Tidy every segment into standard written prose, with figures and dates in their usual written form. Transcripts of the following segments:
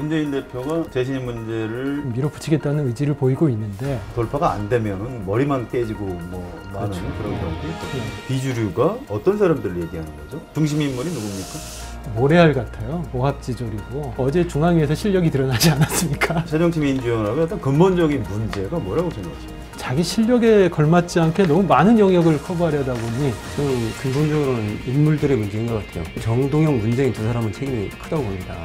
문재인 대표가 재신임 문제를 밀어붙이겠다는 의지를 보이고 있는데 돌파가 안 되면은 머리만 깨지고 뭐 많은 그렇죠. 그런 경우도 있거든요. 비주류가 어떤 사람들을 얘기하는 거죠? 중심 인물이 누굽니까? 모래알 같아요. 오합지졸이고 어제 중앙위에서 실력이 드러나지 않았습니까? 새정치민주연합의 어떤 근본적인 문제가 뭐라고 생각하십니까? 자기 실력에 걸맞지 않게 너무 많은 영역을 커버하려다 보니 저는 근본적으로는 인물들의 문제인 것 같아요. 정동영, 문재인 두 사람은 책임이 크다고 봅니다.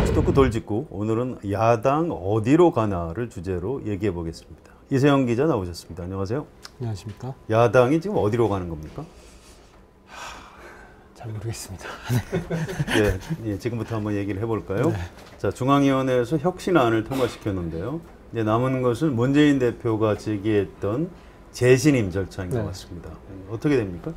뜯고 돌직구 오늘은 야당 어디로 가나를 주제로 얘기해 보겠습니다. 이세영 기자 나오셨습니다. 안녕하세요. 안녕하십니까? 야당이 지금 어디로 가는 겁니까? 잘 모르겠습니다. 예, 지금부터 한번 얘기를 해볼까요? 네. 자, 중앙위원회에서 혁신안을 통과시켰는데요. 이제 남은 것은 문재인 대표가 제기했던 재신임 절차인 것 같습니다. 어떻게 됩니까?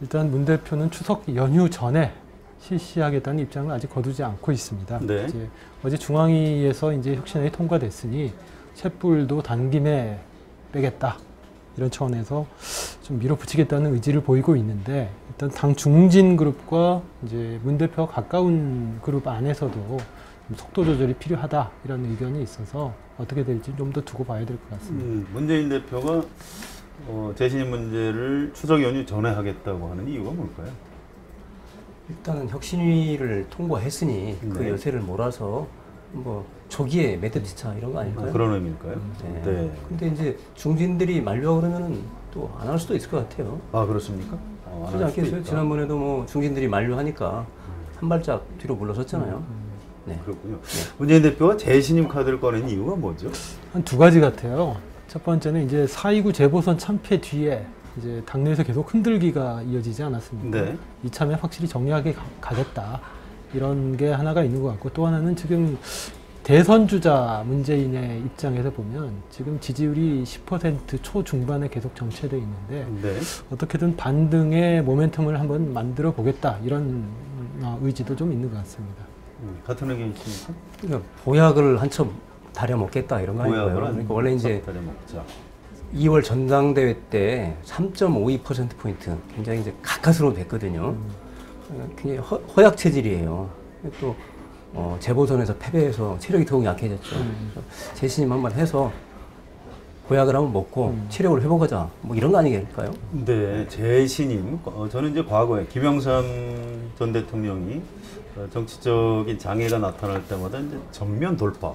일단 문 대표는 추석 연휴 전에 실시하겠다는 입장을 아직 거두지 않고 있습니다. 네. 이제 어제 중앙위에서 이제 혁신안이 통과됐으니 촛불도 단김에 빼겠다 이런 차원에서 좀 밀어붙이겠다는 의지를 보이고 있는데 일단 당 중진 그룹과 이제 문 대표와 가까운 그룹 안에서도 좀 속도 조절이 필요하다 이런 의견이 있어서 어떻게 될지 좀 더 두고 봐야 될 것 같습니다. 문재인 대표가 재신임 문제를 추석 연휴 전에 하겠다고 하는 이유가 뭘까요? 일단은 혁신위를 통과했으니 그 네. 여세를 몰아서 뭐 조기에 메뚜기차 이런 거 아닐까요? 그런 의미일까요? 네. 네. 근데 이제 중진들이 만류하고 그러면은 또 안 할 수도 있을 것 같아요. 아, 그렇습니까? 안 그러지 할 수도 않겠어요? 있다. 지난번에도 뭐 중진들이 만류하니까 한 발짝 뒤로 물러섰잖아요. 네. 그렇군요. 문재인 대표가 재신임 카드를 꺼낸 이유가 뭐죠? 한 두 가지 같아요. 첫 번째는 이제 4.29 재보선 참패 뒤에 이제 당내에서 계속 흔들기가 이어지지 않았습니까? 네. 이참에 확실히 정리하게 가겠다 이런 게 하나가 있는 것 같고 또 하나는 지금 대선 주자 문재인의 입장에서 보면 지금 지지율이 10% 초중반에 계속 정체되어 있는데 네. 어떻게든 반등의 모멘텀을 한번 만들어 보겠다 이런 의지도 좀 있는 것 같습니다. 같은 의견 있습니까? 그러니까 보약을 한 첩 다려 먹겠다 이런 거 아닌가요? 보약을 그러니까 원래 이제 다려 먹자. 2월 전당대회 때 3.52%포인트 굉장히 이제 가까스로 됐거든요. 굉장히 허약 체질이에요. 또 재보선에서 패배해서 체력이 더욱 약해졌죠. 재신임 한번 해서 보약을 한번 먹고 체력을 회복하자 뭐 이런 거 아니겠을까요? 네, 재신임. 저는 이제 과거에 김영삼 전 대통령이 정치적인 장애가 나타날 때마다 이제 전면 돌파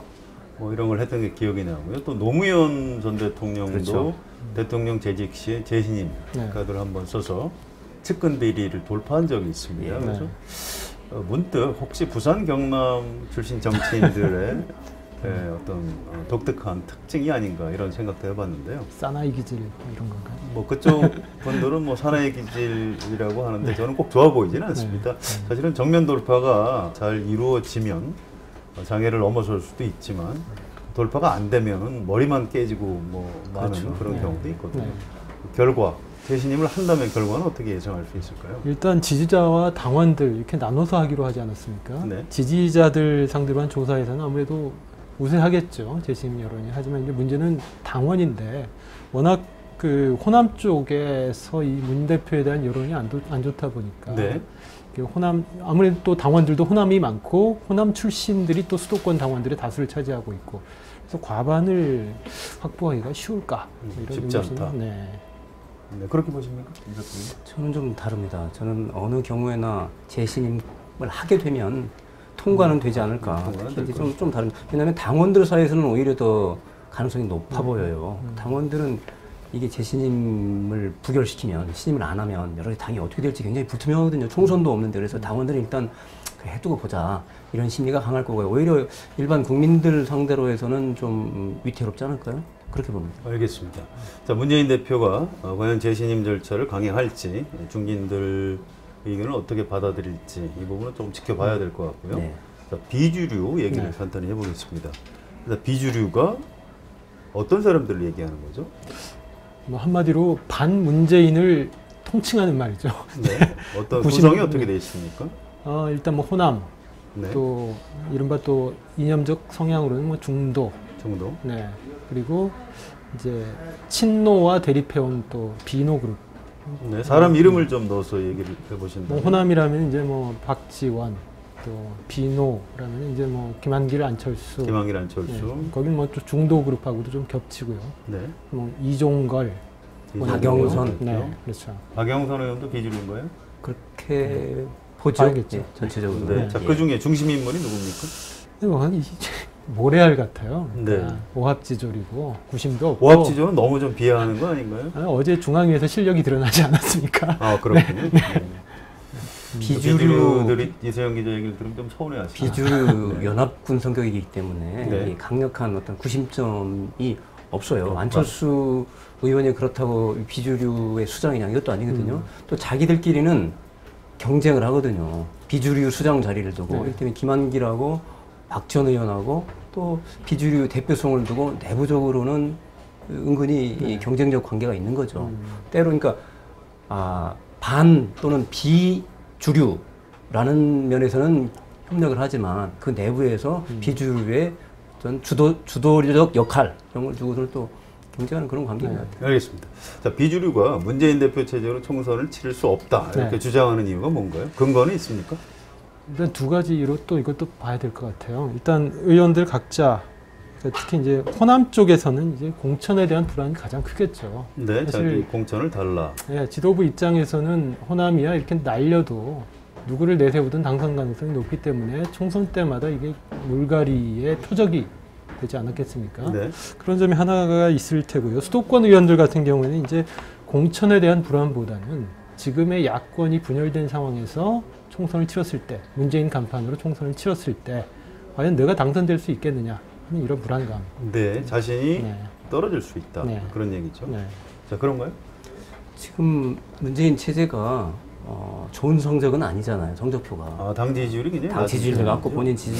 뭐 이런 걸 했던 게 기억이 나고요. 또 노무현 전 대통령도 그렇죠. 대통령 재직 시에 재신임 카드를 한번 써서 측근 비리를 돌파한 적이 있습니다. 네. 그래서 문득 혹시 부산 경남 출신 정치인들의 어떤 독특한 특징이 아닌가 이런 생각도 해봤는데요. 사나이 기질 이런 건가요? 뭐 그쪽 분들은 뭐 사나이 기질이라고 하는데 저는 꼭 좋아 보이지는 않습니다. 사실은 정면 돌파가 잘 이루어지면 장애를 넘어설 수도 있지만 돌파가 안 되면은 머리만 깨지고 뭐 많은 그렇죠. 그런 경우도 있거든요. 네. 결과 재신임을 한다면 결과는 어떻게 예상할 수 있을까요? 일단 지지자와 당원들 이렇게 나눠서 하기로 하지 않았습니까? 네. 지지자들 상대로 한 조사에서는 아무래도 우세하겠죠. 재신임 여론이. 하지만 이제 문제는 당원인데 워낙 그 호남 쪽에서 이 문 대표에 대한 여론이 안 좋다 보니까 네. 호남 아무래도 또 당원들도 호남이 많고 호남 출신들이 또 수도권 당원들의 다수를 차지하고 있고 그래서 과반을 확보하기가 쉬울까? 뭐 이런 쉽지 의구심이, 않다. 네. 네, 그렇게 보십니까? 저는 좀 다릅니다. 저는 어느 경우에나 재신임을 하게 되면 통과는 되지 않을까. 좀 다릅니다. 왜냐하면 당원들 사이에서는 오히려 더 가능성이 높아 보여요. 당원들은 이게 재신임을 부결시키면, 신임을 안 하면 여러 당이 어떻게 될지 굉장히 불투명하거든요. 총선도 없는데. 그래서 당원들은 일단 해두고 보자. 이런 심리가 강할 거고요. 오히려 일반 국민들 상대로 해서는 좀 위태롭지 않을까요? 그렇게 봅니다. 알겠습니다. 자, 문재인 대표가 과연 재신임 절차를 강행할지 중진들 의견을 어떻게 받아들일지 이 부분은 좀 지켜봐야 될 것 같고요. 네. 자, 비주류 얘기를 간단히 해보겠습니다. 비주류가 어떤 사람들을 얘기하는 거죠? 뭐 한마디로 반문재인을 통칭하는 말이죠. 네. 어떤 구성이 어떻게 되어 있습니까? 일단 뭐 호남, 네. 또 이른바 또 이념적 성향으로는 뭐 중도, 정도. 네. 그리고 이제 친노와 대립해온 또 비노 그룹 네, 사람 이름을 좀 넣어서 얘기를 해보신다. 뭐 호남이라면 이제 뭐 박지원, 또 비노라면 이제 뭐 김한길, 안철수. 김한길, 안철수. 네, 거긴 뭐 또 중도 그룹하고도 좀 겹치고요. 네. 뭐 이종걸, 박영선. 네, 그렇죠. 박영선 의원도 비주류인 거예요? 그렇게 보죠. 봐야겠죠. 예, 전체적으로. 네. 자, 그 중에 중심 인물이 누굽니까? 뭐 모래알 같아요. 네. 그러니까 오합지졸이고 구심도 없고. 오합지졸은 너무 좀 비하하는 거 아닌가요? 어제 중앙위에서 실력이 드러나지 않았습니까? 아, 그렇군요. 네. 비주류 비주류들이 이세영 기자 얘기를 들으면 좀 서운해하시죠. 비주류 연합군 성격이기 때문에 네. 이 강력한 어떤 구심점이 없어요. 안철수 의원이 그렇다고 비주류의 수장이냐 이것도 아니거든요. 또 자기들끼리는 경쟁을 하거든요. 비주류 수장 자리를 두고 이렇기 때문에 김한길하고 박지원 의원하고 또 비주류 대표성을 두고 내부적으로는 은근히 이 경쟁적 관계가 있는 거죠. 때로 그러니까 반 또는 비주류라는 면에서는 협력을 하지만 그 내부에서 비주류의 어떤 주도적 역할 이런 걸 두고들 또 경쟁하는 그런 관계인 것 같아요. 알겠습니다. 자, 비주류가 문재인 대표 체제로 총선을 치를 수 없다 이렇게 주장하는 이유가 뭔가요? 근거는 있습니까? 일단 두 가지로 또 이것도 봐야 될 것 같아요. 일단 의원들 각자 그러니까 특히 이제 호남 쪽에서는 이제 공천에 대한 불안이 가장 크겠죠. 네, 사실 자기 공천을 달라. 지도부 입장에서는 호남이야 이렇게 날려도 누구를 내세우든 당선 가능성이 높기 때문에 총선 때마다 이게 물갈이의 표적이 되지 않았겠습니까? 네. 그런 점이 하나가 있을 테고요. 수도권 의원들 같은 경우에는 이제 공천에 대한 불안보다는 지금의 야권이 분열된 상황에서 총선을 치렀을 때, 문재인 간판으로 총선을 치렀을 때 과연 내가 당선될 수 있겠느냐 하는 이런 불안감. 네, 자신이 네. 떨어질 수 있다. 네. 그런 얘기죠. 네. 자, 그런가요? 지금 문재인 체제가 좋은 성적은 아니잖아요. 성적표가. 아, 당 지지율이 굉장히 당 지지율도 낮고 낮죠?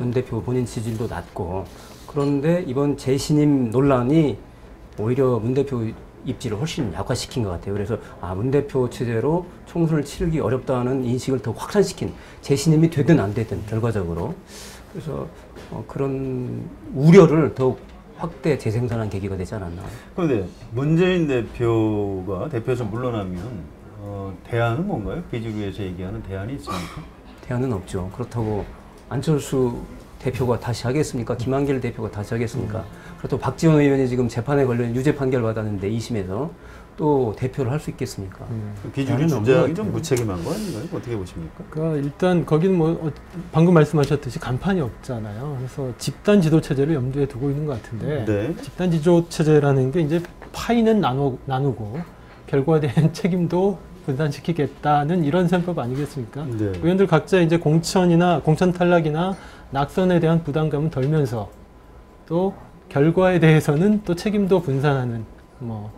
윤 대표 본인 지지율도 낮고 그런데 이번 재신임 논란이 오히려 문 대표 입지를 훨씬 약화시킨 것 같아요. 그래서 문 대표 체제로 총선을 치르기 어렵다는 인식을 더 확산시킨 재신임이 되든 안 되든 결과적으로 그래서 그런 우려를 더욱 확대 재생산한 계기가 되지 않았나. 그런데 문재인 대표가 대표에서 물러나면 대안은 뭔가요? 비주류에서 얘기하는 대안이 있습니까? 대안은 없죠. 그렇다고 안철수 대표가 다시 하겠습니까? 김한길 대표가 다시 하겠습니까? 그렇다고 박지원 의원이 지금 재판에 걸려 유죄 판결 받았는데 2심에서 또 대표를 할 수 있겠습니까? 비주류 주장이 좀 무책임한 거 아닌가요? 어떻게 보십니까? 그러니까 일단 거기는 뭐 방금 말씀하셨듯이 간판이 없잖아요. 그래서 집단 지도 체제를 염두에 두고 있는 것 같은데 네. 집단 지도 체제라는 게 이제 파이는 나누고 결과에 대한 책임도 분산시키겠다는 이런 셈법 아니겠습니까? 네. 의원들 각자 이제 공천 탈락이나 낙선에 대한 부담감은 덜면서 또 결과에 대해서는 또 책임도 분산하는 뭐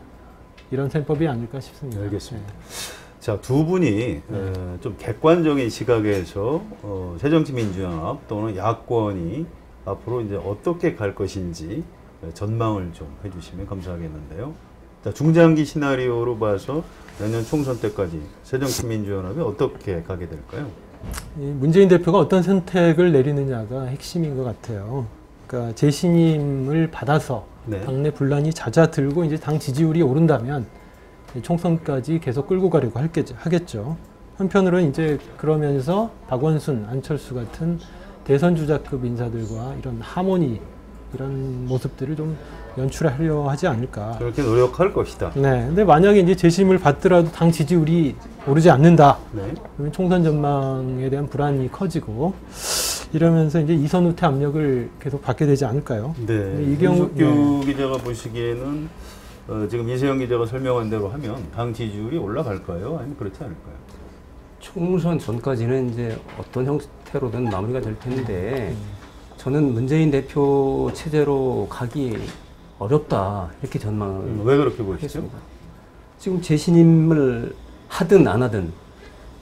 이런 셈법이 아닐까 싶습니다. 알겠습니다. 자, 두 분이 좀 객관적인 시각에서 새정치민주연합 또는 야권이 앞으로 이제 어떻게 갈 것인지 전망을 좀 해주시면 감사하겠는데요. 자, 중장기 시나리오로 봐서 내년 총선 때까지 새정치민주연합이 어떻게 가게 될까요? 문재인 대표가 어떤 선택을 내리느냐가 핵심인 것 같아요. 그러니까 재신임을 받아서 네. 당내 분란이 잦아들고 이제 당 지지율이 오른다면 총선까지 계속 끌고 가려고 하겠죠. 한편으로는 이제 그러면서 박원순, 안철수 같은 대선 주자급 인사들과 이런 하모니 이런 모습들을 좀 연출하려 하지 않을까. 그렇게 노력할 것이다. 네. 근데 만약에 이제 재심을 받더라도 당 지지율이 오르지 않는다. 네. 그러면 총선 전망에 대한 불안이 커지고 이러면서 이제 이선 후퇴 압력을 계속 받게 되지 않을까요? 네. 이경규 기자가 보시기에는 지금 이세영 기자가 설명한 대로 하면 당 지지율이 올라갈까요? 아니면 그렇지 않을까요? 총선 전까지는 이제 어떤 형태로든 마무리가 될 텐데 저는 문재인 대표 체제로 가기 어렵다 이렇게 전망을 왜 그렇게 보시죠? 하겠습니다. 지금 재신임을 하든 안 하든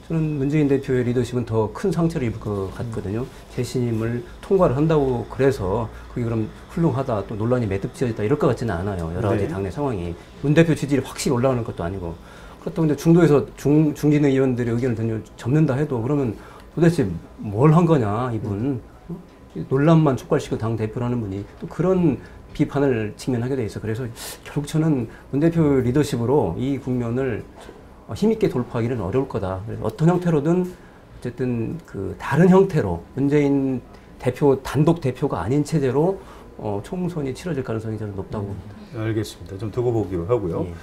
저는 문재인 대표의 리더십은 더 큰 상처를 입을 것 같거든요. 재신임을 통과를 한다고 그래서 그게 그럼 훌륭하다 또 논란이 매듭지어졌다 이럴 것 같지는 않아요. 여러 가지 네. 당내 상황이 문 대표 지지율이 확실히 올라가는 것도 아니고 그렇다고 근데 중도에서 중진 의원들의 의견을 접는다 해도 그러면 도대체 뭘 한 거냐 이분 논란만 촉발시키고 당 대표라는 분이 또 그런 비판을 직면하게 돼 있어. 그래서 결국 저는 문 대표 리더십으로 이 국면을 힘있게 돌파하기는 어려울 거다. 그래서 어떤 형태로든 어쨌든 그 다른 형태로 문재인 대표 단독 대표가 아닌 체제로 총선이 치러질 가능성이 저는 높다고 봅니다. 알겠습니다. 좀 두고 보기로 하고요. 예.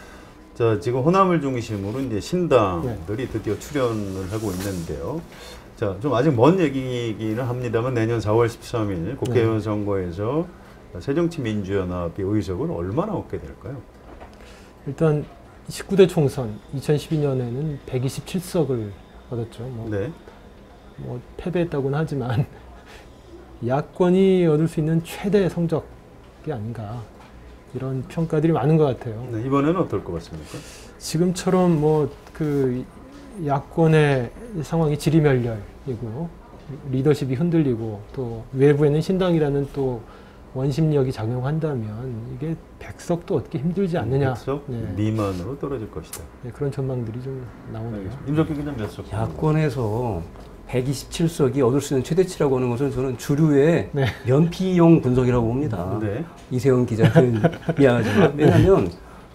자, 지금 호남을 중심으로 이제 신당들이 드디어 출연을 하고 있는데요. 자, 좀 아직 먼 얘기이기는 합니다만 내년 4월 13일 국회의원 선거에서 새정치민주연합의 의석을 얼마나 얻게 될까요? 일단 19대 총선 2012년에는 127석을 얻었죠. 네. 뭐 패배했다고는 하지만 야권이 얻을 수 있는 최대 성적이 아닌가 이런 평가들이 많은 것 같아요. 네, 이번에는 어떨 것 같습니까? 지금처럼 뭐 그 야권의 상황이 지리멸렬이고 리더십이 흔들리고 또 외부에는 신당이라는 또 원심력이 작용한다면 이게 100석도 얻기 힘들지 않느냐. 100석 미만으로 떨어질 것이다. 네, 그런 전망들이 좀 나오네요. 임석규 기자 몇 석? 야권에서 127석이 얻을 수 있는 최대치라고 하는 것은 저는 주류의 네. 연피용 분석이라고 봅니다. 네. 이세영 기자는 미안하지만 왜냐하면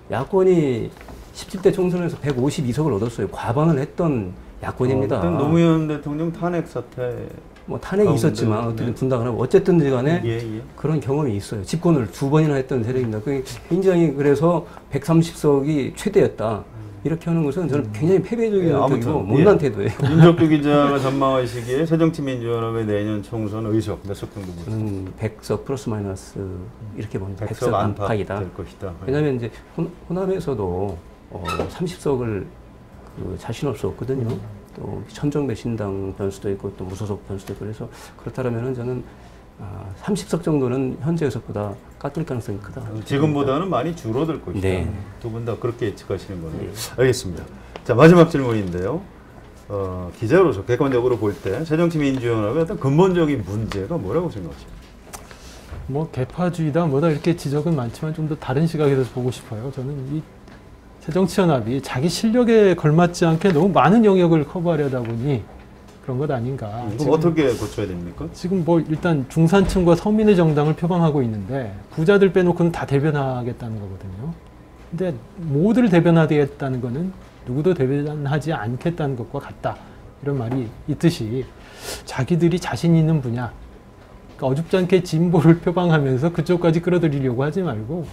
야권이 17대 총선에서 152석을 얻었어요. 과반을 했던 야권입니다. 일단 노무현 대통령 탄핵 사태 뭐 탄핵이 가운데, 있었지만 어떻게 네. 분당을 하고 어쨌든 간에 예. 그런 경험이 있어요. 집권을 2번이나 했던 세력입니다. 그게 굉장히 그래서 130석이 최대였다. 이렇게 하는 것은 저는 굉장히 패배적이고 아무튼, 못난 태도예요. 임석규 기자가 전망하시기에 새정치민주연합의 내년 총선 의석 몇 석 정도 보세요? 저는 100석 플러스 마이너스 이렇게 봅니다. 100석 100석 안팎 안팎이다. 될 것이다. 왜냐하면 이제 호남에서도 30석을 자신 없었거든요. 또 천정배 신당 변수도 있고 또 무소속 변수도 있고 그래서 그렇다면은 저는 30석 정도는 현재 의석보다 깎일 가능성이 크다. 지금보다는 많이 줄어들 것이다. 네. 두 분 다 그렇게 예측하시는 거네요. 네. 알겠습니다. 자, 마지막 질문인데요. 기자로서 객관적으로 볼 때 새정치민주연합의 어떤 근본적인 문제가 뭐라고 생각하십니까? 뭐 개파주의다 뭐다 이렇게 지적은 많지만 좀 더 다른 시각에서 보고 싶어요. 저는 이 새정치연합이 자기 실력에 걸맞지 않게 너무 많은 영역을 커버하려다 보니 그런 것 아닌가. 그럼 어떻게 고쳐야 됩니까? 지금 뭐 일단 중산층과 서민의 정당을 표방하고 있는데 부자들 빼놓고는 다 대변하겠다는 거거든요. 근데 모두를 대변하겠다는 거는 누구도 대변하지 않겠다는 것과 같다. 이런 말이 있듯이 자기들이 자신 있는 분야, 그러니까 어줍지 않게 진보를 표방하면서 그쪽까지 끌어들이려고 하지 말고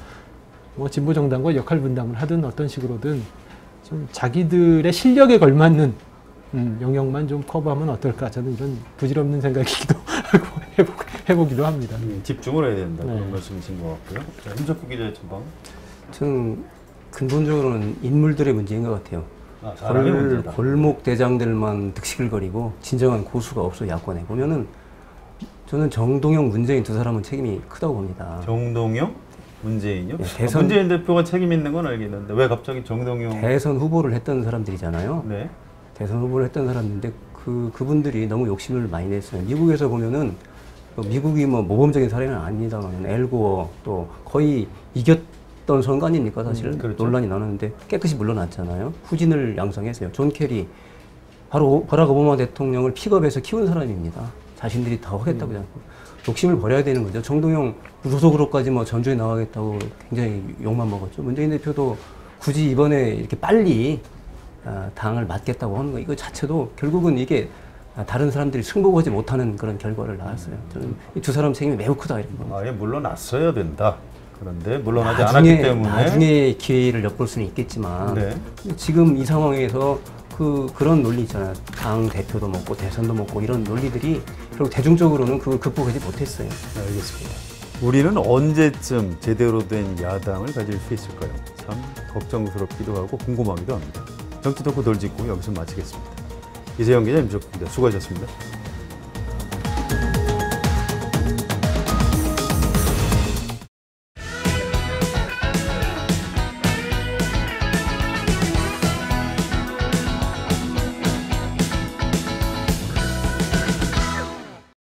뭐 진보 정당과 역할 분담을 하든 어떤 식으로든 좀 자기들의 실력에 걸맞는 영역만 좀 커버하면 어떨까? 저는 이런 부질없는 생각이기도 하고 해보기도 합니다. 집중을 해야 된다. 네. 그런 말씀이신 것 같고요. 자, 임석규 기자의 전방. 저는 근본적으로는 인물들의 문제인 것 같아요. 사람의 문제다. 골목 대장들만 득실거리고 진정한 고수가 없어 야권에 보면은 저는 정동영, 문재인 두 사람은 책임이 크다고 봅니다. 정동영, 문재인요? 네, 대선- 문재인 대표가 책임 있는 건 알겠는데 왜 갑자기 정동영? 대선 후보를 했던 사람들이잖아요. 네. 대선 후보를 했던 사람인데 그분들이 너무 욕심을 많이 냈어요. 미국에서 보면은 미국이 뭐 모범적인 사례는 아닙니다만 엘고어 또 거의 이겼던 선거 아닙니까 사실 그렇죠. 논란이 나는데 깨끗이 물러났잖아요. 후진을 양성했어요. 존 케리 바로 버락 오바마 대통령을 픽업해서 키운 사람입니다. 자신들이 더 하겠다고 자꾸 욕심을 버려야 되는 거죠. 정동영 무소속으로까지 뭐 전주에 나가겠다고 굉장히 욕만 먹었죠. 문재인 대표도 굳이 이번에 이렇게 빨리 당을 맡겠다고 하는 거 이거 자체도 결국은 이게 다른 사람들이 승복하지 못하는 그런 결과를 낳았어요. 저는 이 두 사람 책임이 매우 크다 이런 거. 아예 물러났어야 된다. 그런데 물러나지 않았기 때문에 나중에 기회를 엿볼 수는 있겠지만 네. 지금 이 상황에서 그런 논리 있잖아요. 당 대표도 먹고 대선도 먹고 이런 논리들이 결국 대중적으로는 그걸 극복하지 못했어요. 네, 알겠습니다. 우리는 언제쯤 제대로 된 야당을 가질 수 있을까요? 참 걱정스럽기도 하고 궁금하기도 합니다. 정치 덕후 돌직구 여기서 마치겠습니다. 이세영 기자, 임석규 기자 수고하셨습니다.